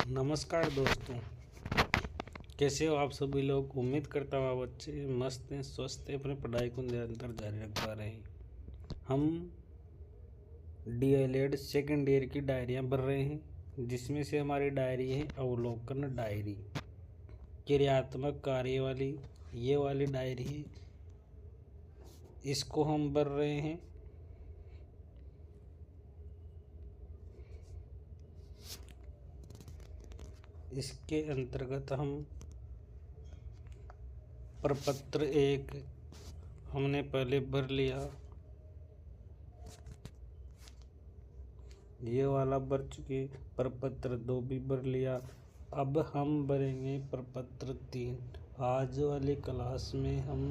नमस्कार दोस्तों, कैसे हो आप सभी लोग। उम्मीद करता हूँ आप अच्छे मस्त हैं, स्वस्थ हैं, अपनी पढ़ाई को निरंतर जारी रख पा रहे हैं। हम DLED सेकेंड ईयर की डायरियाँ भर रहे हैं, जिसमें से हमारी डायरी है अवलोकन डायरी, क्रियात्मक कार्य वाली ये वाली डायरी है। इसको हम भर रहे हैं। इसके अंतर्गत हम प्रपत्र 1 हमने पहले भर लिया, ये वाला भर चुके। प्रपत्र 2 भी भर लिया। अब हम भरेंगे प्रपत्र 3। आज वाली क्लास में हम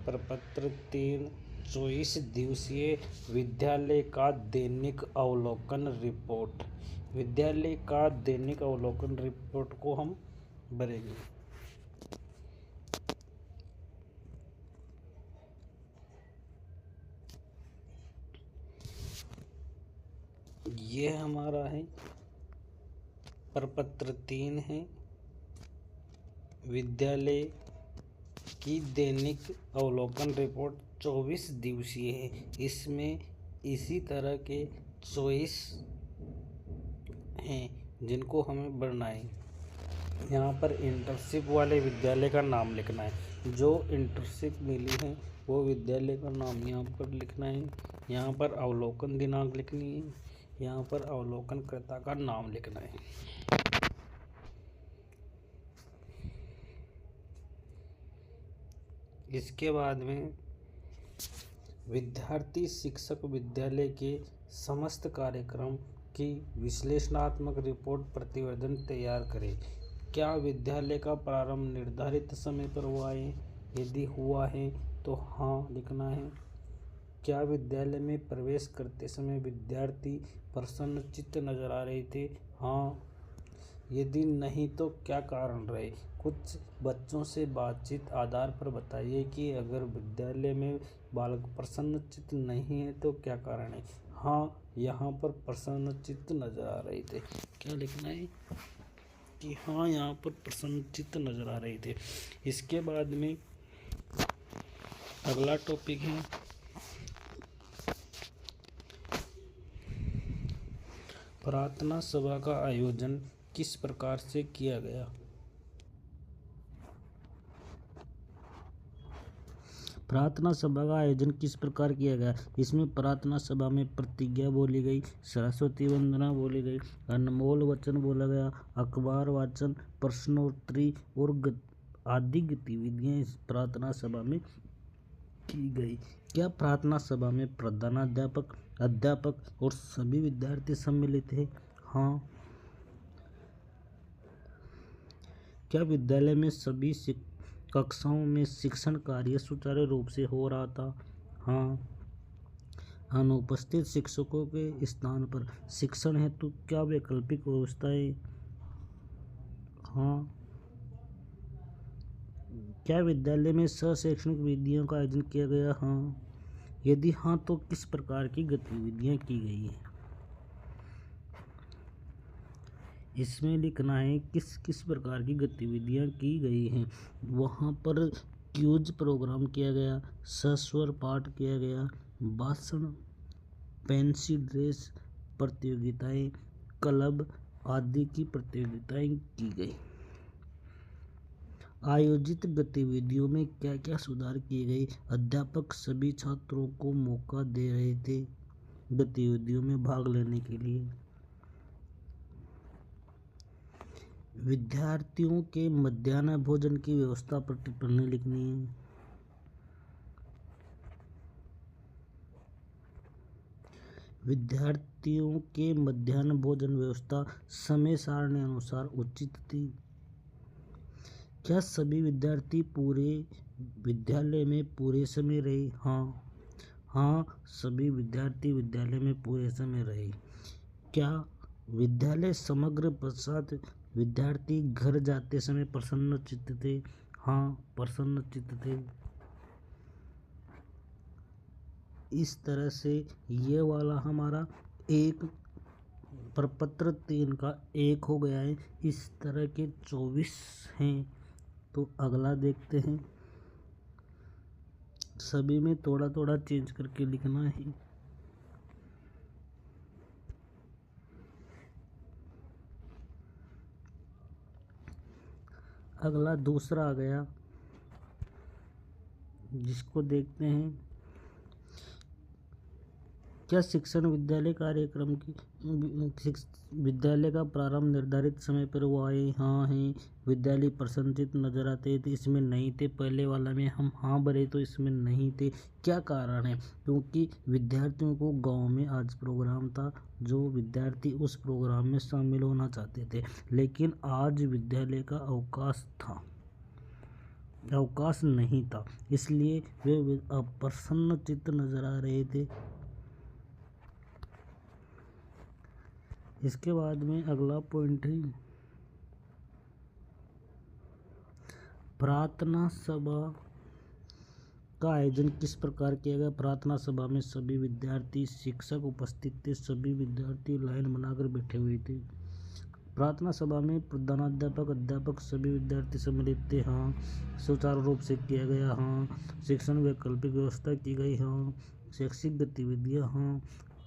प्रपत्र 3 24 दिवसीय विद्यालय का दैनिक अवलोकन रिपोर्ट, विद्यालय का दैनिक अवलोकन रिपोर्ट को हम भरेंगे। ये हमारा है प्रपत्र 3 है, विद्यालय की दैनिक अवलोकन रिपोर्ट 24 दिवसीय है। इसमें इसी तरह के 24 हैं जिनको हमें भरना है। यहाँ पर इंटर्नशिप वाले विद्यालय का नाम लिखना है। जो इंटर्नशिप मिली है वो विद्यालय का नाम यहाँ पर लिखना है। यहाँ पर अवलोकन दिनांक लिखनी है। यहाँ पर अवलोकनकर्ता का नाम लिखना है। इसके बाद में विद्यार्थी शिक्षक विद्यालय के समस्त कार्यक्रम की विश्लेषणात्मक रिपोर्ट प्रतिवेदन तैयार करें। क्या विद्यालय का प्रारंभ निर्धारित समय पर हुआ है? यदि हुआ है तो हाँ लिखना है। क्या विद्यालय में प्रवेश करते समय विद्यार्थी प्रसन्नचित्त नजर आ रहे थे? हाँ। यदि नहीं तो क्या कारण रहे? कुछ बच्चों से बातचीत आधार पर बताइए कि अगर विद्यालय में बालक प्रसन्नचित्त नहीं है तो क्या कारण है? हाँ, यहाँ पर प्रसन्नचित्त नजर आ रहे थे। क्या लिखना है कि हाँ यहाँ पर प्रसन्नचित्त नजर आ रहे थे। इसके बाद में अगला टॉपिक है प्रार्थना सभा का आयोजन किस प्रकार से किया गया। प्रार्थना सभा का आयोजन किस प्रकार किया गया? इसमें प्रार्थना सभा में प्रतिज्ञा बोली गई, सरस्वती वंदना बोली गई, अनमोल वचन बोला गया, अखबार वाचन, प्रश्नोत्तरी और आदि गतिविधियां इस प्रार्थना सभा में की गई। क्या प्रार्थना सभा में प्रधानाध्यापक, अध्यापक और सभी विद्यार्थी सम्मिलित थे? हाँ। क्या विद्यालय में सभी कक्षाओं में शिक्षण कार्य सुचारू रूप से हो रहा था? हाँ। अनुपस्थित शिक्षकों के स्थान पर शिक्षण हेतु क्या वैकल्पिक व्यवस्था है? हाँ। क्या विद्यालय में शैक्षणिक गतिविधियों का आयोजन किया गया? हाँ। यदि हाँ तो किस प्रकार की गतिविधियां की गई है? इसमें लिखना है किस किस प्रकार की गतिविधियां की गई हैं। वहाँ पर क्यूज प्रोग्राम किया गया, सस्वर पाठ किया गया, भाषण, फैंसी ड्रेस प्रतियोगिताएं, क्लब आदि की प्रतियोगिताएं की गई। आयोजित गतिविधियों में क्या क्या सुधार किए गए? अध्यापक सभी छात्रों को मौका दे रहे थे गतिविधियों में भाग लेने के लिए। विद्यार्थियों के मध्याह्न भोजन की व्यवस्था पर टिप्पणी लिखनी है। विद्यार्थियों के मध्याह्न भोजन व्यवस्था समय सारणी अनुसार उचित थी। क्या सभी विद्यार्थी पूरे विद्यालय में पूरे समय रहे? हाँ। हाँ, सभी विद्यार्थी विद्यालय में पूरे समय रहे। क्या विद्यालय समग्र पश्चात विद्यार्थी घर जाते समय प्रसन्नचित्त थे? हाँ, प्रसन्नचित्त थे। इस तरह से ये वाला हमारा एक प्रपत्र 3 का 1 हो गया है। इस तरह के 24 हैं। तो अगला देखते हैं। सभी में थोड़ा थोड़ा चेंज करके लिखना है। अगला दूसरा आ गया, जिसको देखते हैं। क्या शिक्षण विद्यालय कार्यक्रम की विद्यालय का प्रारंभ निर्धारित समय पर हुआ है? हाँ है। विद्यालय प्रसन्नचित्त नजर आते थे, इसमें नहीं थे। पहले वाला में हम हाँ भरे तो इसमें नहीं थे। क्या कारण है? क्योंकि विद्यार्थियों को गांव में आज प्रोग्राम था, जो विद्यार्थी उस प्रोग्राम में शामिल होना चाहते थे, लेकिन आज विद्यालय का अवकाश नहीं था, इसलिए वे अप्रसन्न चित्त नजर आ रहे थे। इसके बाद में अगला पॉइंट है, प्रार्थना सभा का आयोजन किस प्रकार किया गया? प्रार्थना सभा में सभी विद्यार्थी, शिक्षक उपस्थित थे। सभी विद्यार्थी लाइन बनाकर बैठे हुए थे। प्रार्थना सभा में प्रधानाध्यापक, अध्यापक, सभी विद्यार्थी सम्मिलित थे। हाँ। सुचारू रूप से किया गया। हाँ। शिक्षण वैकल्पिक व्यवस्था की गई। हाँ। शैक्षिक गतिविधियाँ। हाँ।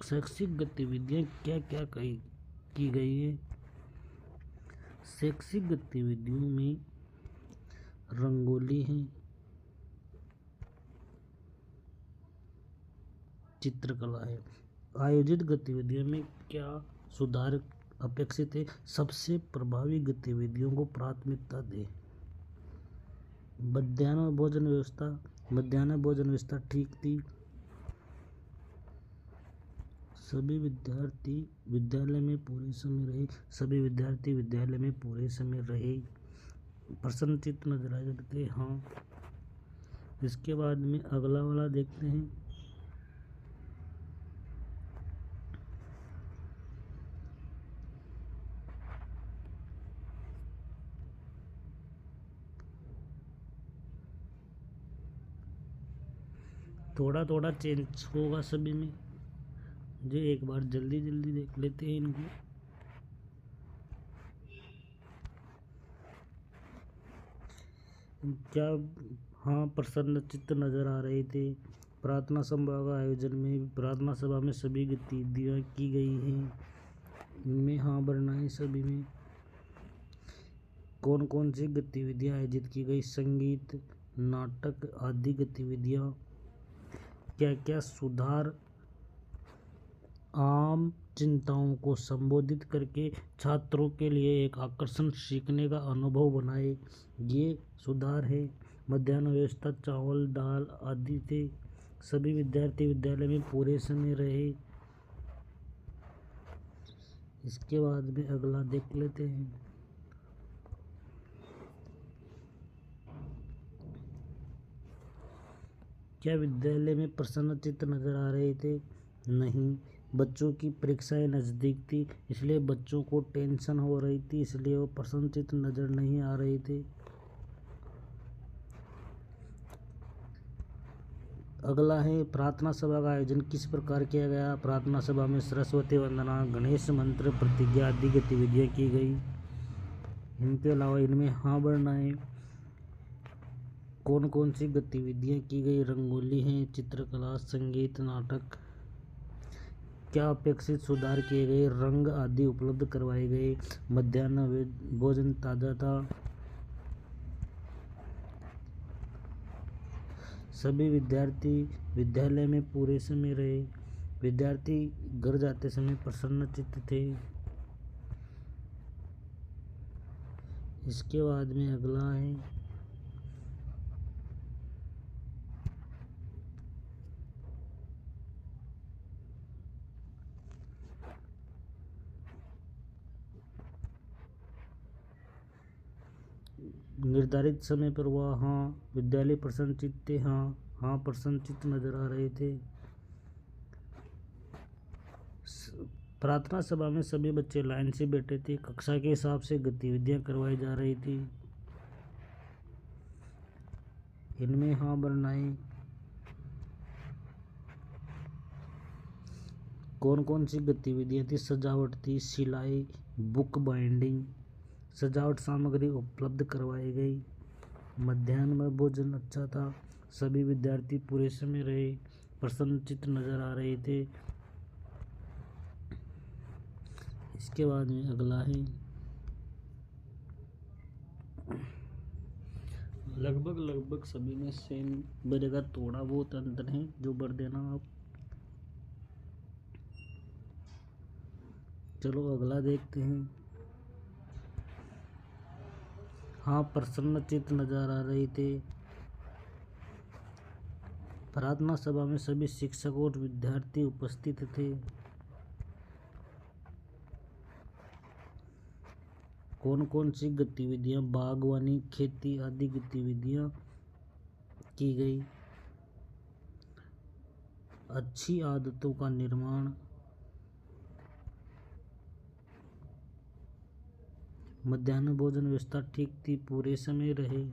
शैक्षिक गतिविधियाँ क्या क्या की गई है? शैक्षिक गतिविधियों में रंगोली है, चित्रकला है। आयोजित गतिविधियों में क्या सुधार अपेक्षित है? सबसे प्रभावी गतिविधियों को प्राथमिकता दें। मध्याह्न भोजन व्यवस्था ठीक थी। सभी विद्यार्थी विद्यालय में पूरे समय रहे। सभी विद्यार्थी विद्यालय में पूरे समय रहे। प्रसन्नचित्त नजर आ जाते। हाँ। इसके बाद में अगला वाला देखते हैं। थोड़ा थोड़ा चेंज होगा सभी में, जो एक बार जल्दी जल्दी देख लेते हैं इनको। क्या? हाँ, प्रसन्न चित्त नजर आ रहे थे। प्रार्थना सभा का आयोजन में, प्रार्थना सभा में सभी गतिविधियाँ की गई हैं। इनमें हाँ भरना है सभी में। कौन कौन सी गतिविधियाँ आयोजित की गई? संगीत, नाटक आदि गतिविधियाँ। क्या क्या सुधार? आम चिंताओं को संबोधित करके छात्रों के लिए एक आकर्षण, सीखने का अनुभव बनाए, ये सुधार है। मध्याह्न व्यवस्था, चावल दाल आदि थे। सभी विद्यार्थी विद्यालय में पूरे समय रहे। इसके बाद में अगला देख लेते हैं। क्या विद्यालय में प्रसन्नचित्त नजर आ रहे थे? नहीं। बच्चों की परीक्षाएं नज़दीक थी, इसलिए बच्चों को टेंशन हो रही थी, इसलिए वो प्रसन्नचित्त नजर नहीं आ रहे थे। अगला है, प्रार्थना सभा का आयोजन किस प्रकार किया गया? प्रार्थना सभा में सरस्वती वंदना, गणेश मंत्र, प्रतिज्ञा आदि गतिविधियाँ की गई। इनके अलावा इनमें हाँ भरना है। कौन कौन सी गतिविधियाँ की गई? रंगोली है, चित्रकला, संगीत, नाटक। क्या अपेक्षित सुधार किए गए? रंग आदि उपलब्ध करवाए गए। मध्याह्न भोजन ताज़ा था। सभी विद्यार्थी विद्यालय में पूरे समय रहे। विद्यार्थी घर जाते समय प्रसन्नचित्त थे। इसके बाद में अगला है, निर्धारित समय पर हुआ। हाँ। विद्यालय प्रसन्नचित्त थे। हाँ। हाँ, प्रसन्नचित्त नजर आ रहे थे। प्रार्थना सभा में सभी बच्चे लाइन से बैठे थे। कक्षा के हिसाब से गतिविधियां करवाई जा रही थी। इनमें हाँ भरना है। कौन कौन सी गतिविधियाँ थी? सजावट थी, सिलाई, बुक बाइंडिंग, सजावट सामग्री उपलब्ध करवाई गई, मध्याह्न में भोजन अच्छा था, सभी विद्यार्थी पूरे समय रहे, प्रसन्नचित्त नजर आ रहे थे। इसके बाद में अगला है लगभग सभी में सेम बनेगा, थोड़ा बहुत अंतर है जो भर देना आप। चलो अगला देखते हैं। हाँ, प्रसन्नचित्त नजर आ रहे थे। प्रार्थना सभा में सभी शिक्षक और विद्यार्थी उपस्थित थे। कौन कौन सी गतिविधियां? बागवानी, खेती आदि गतिविधियां की गई। अच्छी आदतों का निर्माण, मध्याह्न भोजन व्यवस्था ठीक थी, पूरे समय रहे।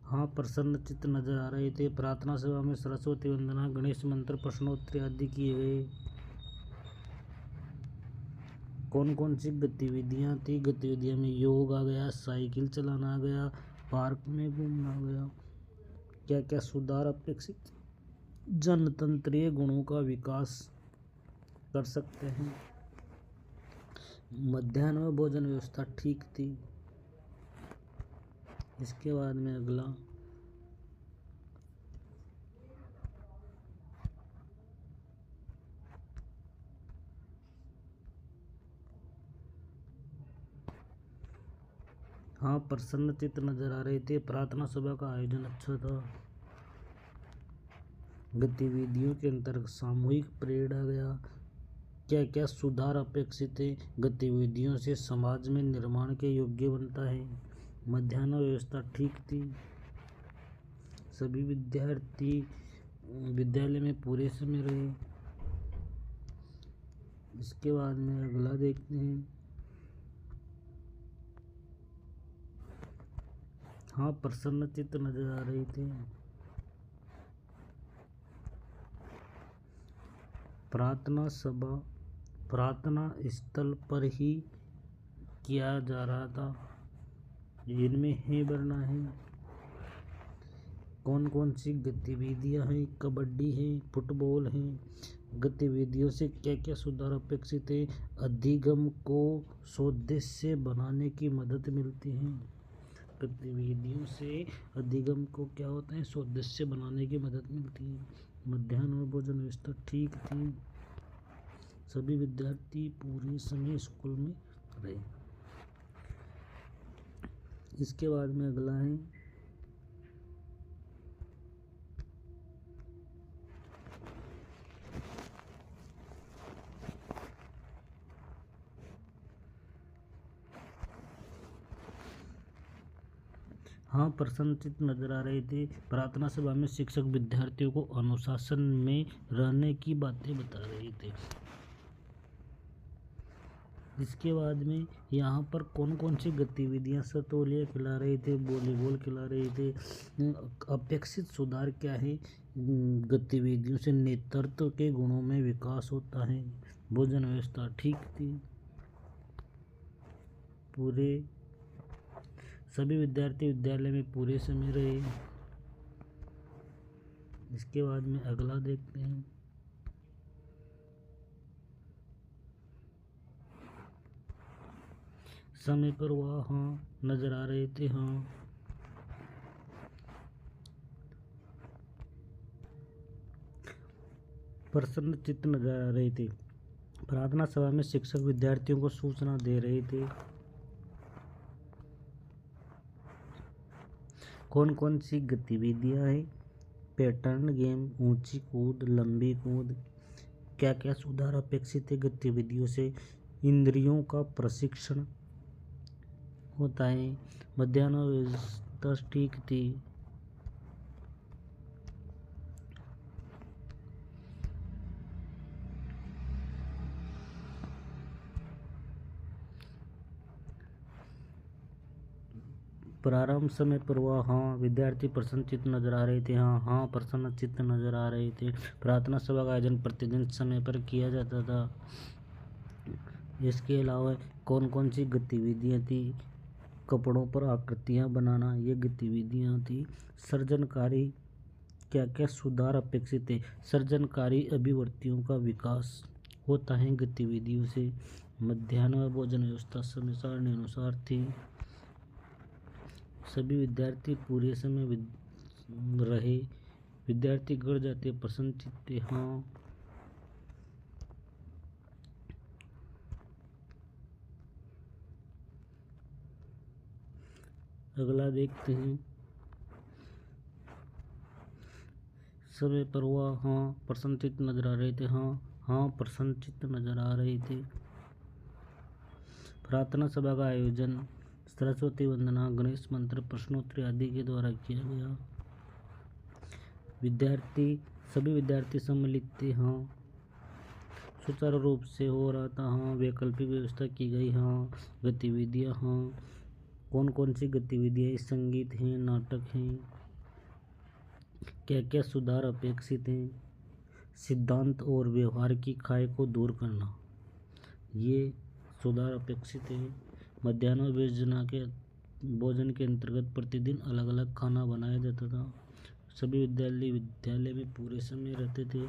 हाँ, प्रसन्नचित्त नजर आ रहे थे। प्रार्थना सभा में सरस्वती वंदना, गणेश मंत्र, प्रश्नोत्तरी आदि किए गए। कौन कौन सी गतिविधियां थी? गतिविधियों में योग आ गया, साइकिल चलाना आ गया, पार्क में घूमना आ गया। क्या क्या सुधार अपेक्षित? जनतंत्रीय गुणों का विकास कर सकते हैं। मध्याह्न में भोजन व्यवस्था ठीक थी। इसके बाद में अगला हाँ, प्रसन्नचित्त नजर आ रहे थे। प्रार्थना सभा का आयोजन अच्छा था। गतिविधियों के अंतर्गत सामूहिक परेड आ गया। क्या क्या सुधार अपेक्षित है? गतिविधियों से समाज में निर्माण के योग्य बनता है। मध्याह्न व्यवस्था ठीक थी। सभी विद्यार्थी विद्यालय में पूरे समय रहे। इसके बाद में अगला देखते हैं। हाँ, प्रसन्नचित्त नजर आ रहे थे। प्रार्थना सभा प्रार्थना स्थल पर ही किया जा रहा था। इनमें है भरना है। कौन कौन सी गतिविधियां हैं? कबड्डी है, फुटबॉल है। गतिविधियों से क्या क्या सुधार अपेक्षित है? अधिगम को सौदेश्य बनाने की मदद मिलती है। गतिविधियों से अधिगम को क्या होता है? सौदेश्य बनाने की मदद मिलती है। मध्याह्न में भोजन व्यवस्था ठीक थी। सभी विद्यार्थी पूरे समय स्कूल में रहे। इसके बाद में अगला है हाँ, प्रसन्नचित्त नजर आ रहे थे। प्रार्थना सभा में शिक्षक विद्यार्थियों को अनुशासन में रहने की बातें बता रहे थे। इसके बाद में यहाँ पर कौन कौन सी गतिविधियाँ? सतोलिया खिला रहे थे, वॉलीबॉल खिला रहे थे। अपेक्षित सुधार क्या है? गतिविधियों से नेतृत्व के गुणों में विकास होता है। भोजन व्यवस्था ठीक थी। पूरे सभी विद्यार्थी विद्यालय में पूरे समय रहे। इसके बाद में अगला देखते हैं। समय पर वह हाँ नजर आ रहे थे। हाँ, प्रसन्नचित्त नजर आ रहे थे। प्रार्थना सभा में शिक्षक विद्यार्थियों को सूचना दे रहे थे। कौन कौन सी गतिविधियां हैं? पैटर्न गेम, ऊंची कूद, लंबी कूद। क्या क्या सुधार अपेक्षित है? गतिविधियों से इंद्रियों का प्रशिक्षण होता है। मध्याह्न व्यवस्था ठीक थी। प्रारंभ समय पर वह हाँ विद्यार्थी प्रसन्नचित्त नजर आ रहे थे। हाँ प्रसन्नचित्त नजर आ रहे थे। प्रार्थना सभा का आयोजन प्रतिदिन समय पर किया जाता था। इसके अलावा कौन कौन सी गतिविधियाँ थी? कपड़ों पर आकृतियाँ बनाना, ये गतिविधियाँ थी। सर्जनकारी क्या क्या सुधार अपेक्षित थे? सर्जनकारी अभिव्यक्तियों का विकास होता है गतिविधियों से। मध्याह्न भोजन व्यवस्था समय सारणी अनुसार थी। सभी विद्यार्थी पूरे समय रहे। विद्यार्थी घर जाते प्रसन्नचित्त थे। हाँ। अगला देखते हैं। समय पर वह हाँ प्रसन्नचित्त नजर आ रहे थे। हाँ प्रसन्नचित्त नजर आ रहे थे। प्रार्थना सभा का आयोजन सरस्वती वंदना, गणेश मंत्र, प्रश्नोत्तरी आदि के द्वारा किया गया। सभी विद्यार्थी सम्मिलित थे। हाँ। सुचारू रूप से हो रहा था। हाँ। वैकल्पिक व्यवस्था की गई। हाँ। गतिविधियाँ हाँ। कौन कौन सी गतिविधियाँ? संगीत हैं, नाटक हैं। क्या क्या सुधार अपेक्षित हैं? सिद्धांत और व्यवहार की खाई को दूर करना, ये सुधार अपेक्षित है। मध्याह्न भोजन के अंतर्गत प्रतिदिन अलग अलग खाना बनाया जाता था। सभी विद्यालय में पूरे समय रहते थे।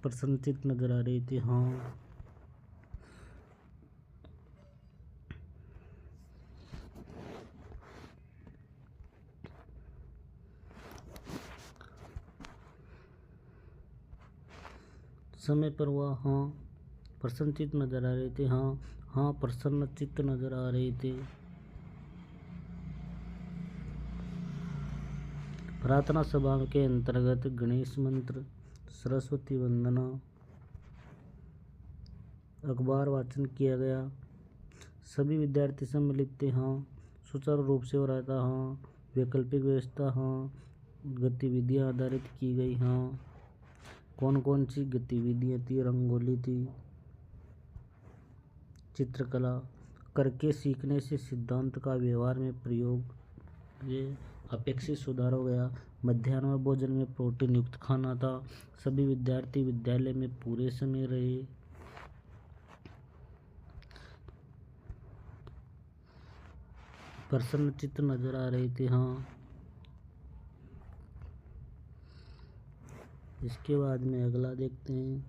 प्रसन्नचित्त नजर आ रहे थे। हाँ। समय पर वह हाँ प्रसन्नचित्त नजर आ रहे थे। हाँ प्रसन्नचित्त नजर आ रहे थे। प्रार्थना सभा के अंतर्गत गणेश मंत्र, सरस्वती वंदना, अखबार वाचन किया गया। सभी विद्यार्थी सम्मिलित थे। हाँ। सुचारू रूप से हो रहा था। हाँ। वैकल्पिक व्यवस्था हाँ। गतिविधियाँ आधारित की गई। हाँ। कौन कौन सी गतिविधियाँ थी? रंगोली थी, चित्रकला। करके सीखने से सिद्धांत का व्यवहार में प्रयोग, ये अपेक्षित सुधार हो गया। मध्याह्न भोजन में प्रोटीन युक्त खाना था। सभी विद्यार्थी विद्यालय में पूरे समय रहे। प्रसन्नचित्त नजर आ रहे थे। हाँ। इसके बाद में अगला देखते हैं।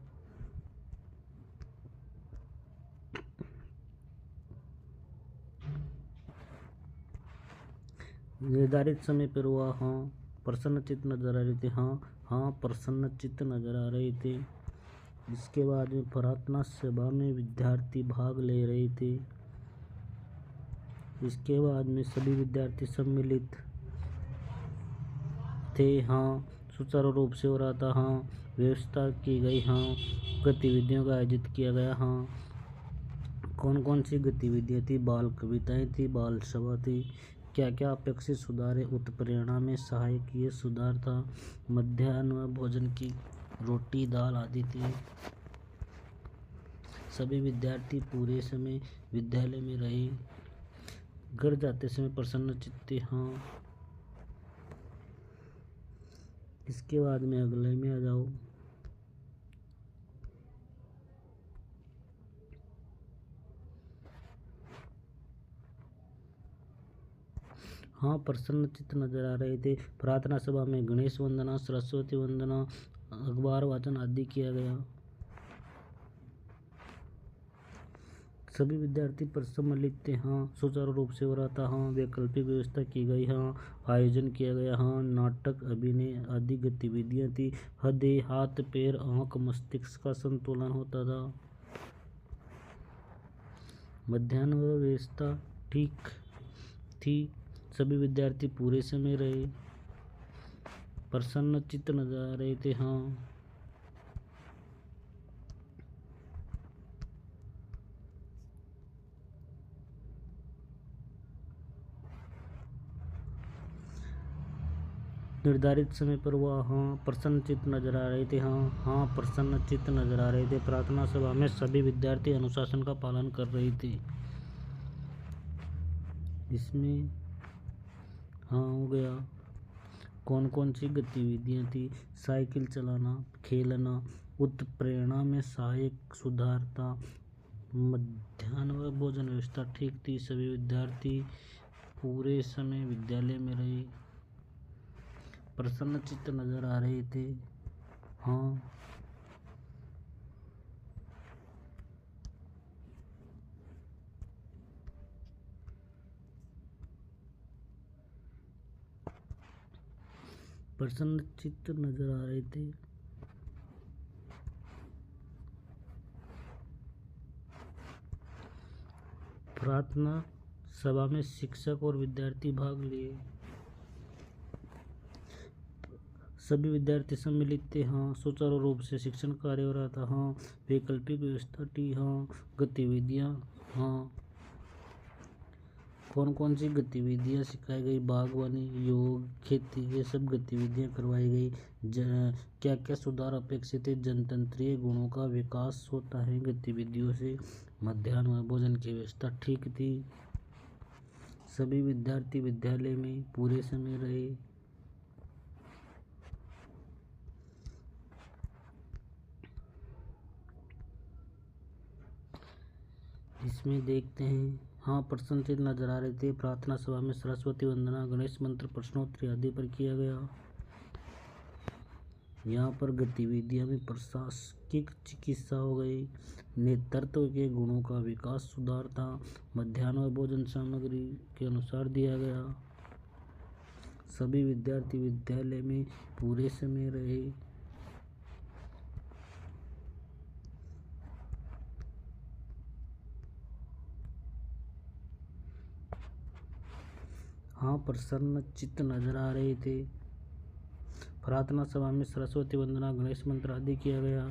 निर्धारित समय पर हुआ। हाँ प्रसन्नचित्त नजर आ रहे थे। हाँ प्रसन्नचित्त नजर आ रहे थे। इसके बाद में प्रार्थना सभा में विद्यार्थी भाग ले रहे थे। इसके बाद में सभी विद्यार्थी सम्मिलित थे। हाँ। सुचारू रूप से हो रहा था। हाँ। व्यवस्था की गई। हाँ। गतिविधियों का आयोजित किया गया। हाँ। कौन कौन सी गतिविधियाँ थी? बाल कविताएं थी, बाल सभा थी। क्या क्या अपेक्षित सुधार है? उत्प्रेरणा में सहायक ये सुधार था। मध्याह्न भोजन की रोटी, दाल आदि थी। सभी विद्यार्थी पूरे समय विद्यालय में रहे। घर जाते समय प्रसन्नचित्त थे। हाँ। इसके बाद में अगले में आ जाओ। हाँ प्रसन्नचित्त नजर आ रहे थे। प्रार्थना सभा में गणेश वंदना, सरस्वती वंदना, अखबार वाचन आदि किया गया। सभी विद्यार्थी पर सम्मिलित थे। हाँ। सुचारू रूप से हो रहा था। हाँ। वैकल्पिक व्यवस्था की गई। हाँ। आयोजन किया गया। हाँ। नाटक, अभिनय आदि गतिविधियाँ थी। हृदय, हाथ, पैर, आँख, मस्तिष्क का संतुलन होता था। मध्याह्न व्यवस्था ठीक थी। सभी विद्यार्थी पूरे समय रहे। प्रसन्नचित्त नजर आ रहे थे। हाँ। निर्धारित समय पर वह हाँ प्रसन्नचित्त नजर आ रहे थे। हाँ प्रसन्नचित्त नजर आ रहे थे। प्रार्थना सभा में सभी विद्यार्थी अनुशासन का पालन कर रहे थे। इसमें हाँ हो गया। कौन कौन सी गतिविधियाँ थी? साइकिल चलाना, खेलना, उत्प्रेरणा में सहायक सुधारता, मध्याह्न व भोजन व्यवस्था ठीक थी, सभी विद्यार्थी पूरे समय विद्यालय में रहे, प्रसन्नचित्त नजर आ रहे थे। हाँ। प्रसन्नचित्त नजर आ रहे थे। प्रार्थना सभा में शिक्षक और विद्यार्थी भाग लिए, सभी विद्यार्थी सम्मिलित थे। हाँ। सुचारू रूप से शिक्षण कार्य हो रहा था। हाँ। वैकल्पिक व्यवस्था थी। हाँ। गतिविधियाँ। हाँ। कौन कौन सी गतिविधियाँ सिखाई गई? बागवानी, योग, खेती, ये सब गतिविधियाँ करवाई गई। क्या क्या सुधार अपेक्षित है? जनतंत्रीय गुणों का विकास होता है गतिविधियों से। मध्याह्न भोजन की व्यवस्था ठीक थी, सभी विद्यार्थी विद्यालय में पूरे समय रहे। इसमें देखते हैं। हाँ। प्रसन्नचित्त नजर आ रहे थे। प्रार्थना सभा में सरस्वती वंदना, गणेश मंत्र, प्रश्नोत्तरी आदि पर किया गया। यहाँ पर गतिविधियाँ में प्रशासनिक चिकित्सा हो गई, नेतृत्व के गुणों का विकास सुधार था, मध्याह्न भोजन सामग्री के अनुसार दिया गया, सभी विद्यार्थी विद्यालय में पूरे समय रहे। हाँ। प्रसन्न चित्त नजर आ रहे थे। प्रार्थना सभा में सरस्वती वंदना, गणेश मंत्र आदि किया गया।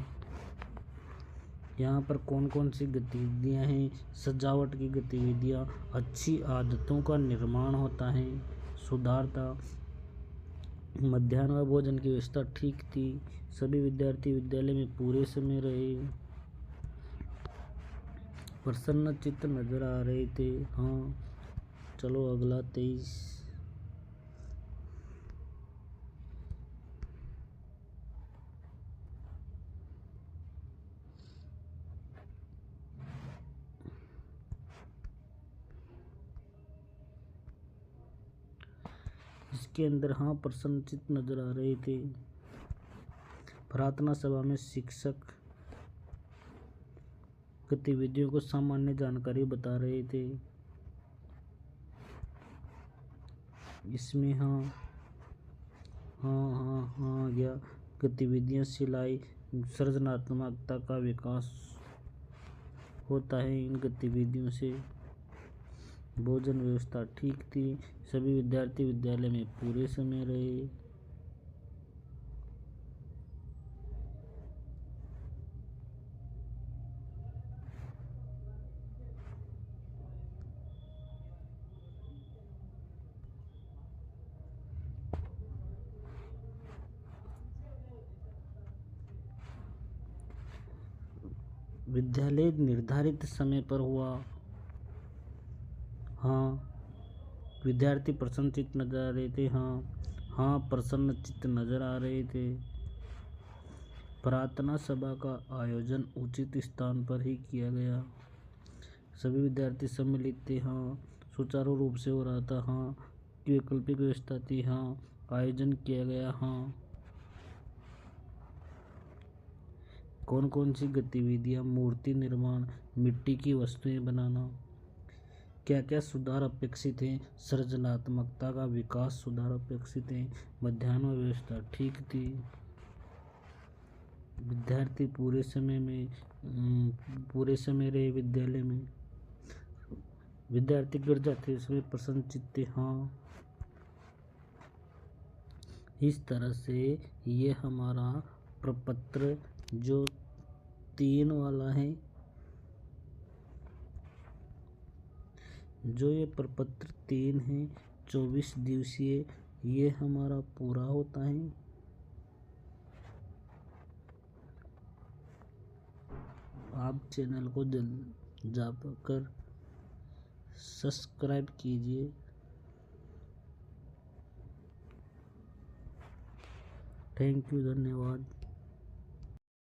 यहाँ पर कौन कौन सी गतिविधियाँ हैं? सजावट की गतिविधियाँ, अच्छी आदतों का निर्माण होता है, सुधारता, मध्याह्न भोजन की व्यवस्था ठीक थी, सभी विद्यार्थी विद्यालय में पूरे समय रहे, प्रसन्न चित्त नजर आ रहे थे। हाँ। चलो अगला 23। इसके अंदर हाँ प्रसन्नचित्त नजर आ रहे थे। प्रार्थना सभा में शिक्षक गतिविधियों को सामान्य जानकारी बता रहे थे। इसमें हाँ हाँ हाँ हाँ या गतिविधियाँ सिलाई, सृजनात्मकता का विकास होता है इन गतिविधियों से। भोजन व्यवस्था ठीक थी, सभी विद्यार्थी विद्यालय में पूरे समय रहे। विद्यालय निर्धारित समय पर हुआ। हाँ। विद्यार्थी प्रसन्नचित्त नजर आ रहे थे। हाँ। हाँ। प्रसन्नचित्त नजर आ रहे थे। प्रार्थना सभा का आयोजन उचित स्थान पर ही किया गया, सभी विद्यार्थी सम्मिलित थे। हाँ। सुचारू रूप से हो रहा था। हाँ। वैकल्पिक व्यवस्था थी। हाँ। आयोजन किया गया। हाँ। कौन कौन सी गतिविधियाँ? मूर्ति निर्माण, मिट्टी की वस्तुएं बनाना, क्या क्या सुधार अपेक्षित हैं? सृजनात्मकता का विकास सुधार अपेक्षित हैं, मध्याह्न व्यवस्था ठीक थी, विद्यार्थी पूरे समय रहे विद्यालय में, विद्यार्थी गिर जाते इसमें प्रसन्नचित्त थे। हाँ। इस तरह से ये हमारा प्रपत्र जो 3 वाला है, जो ये प्रपत्र 3 है 24 दिवसीय, ये हमारा पूरा होता है। आप चैनल को जाकर सब्सक्राइब कीजिए। थैंक यू, धन्यवाद।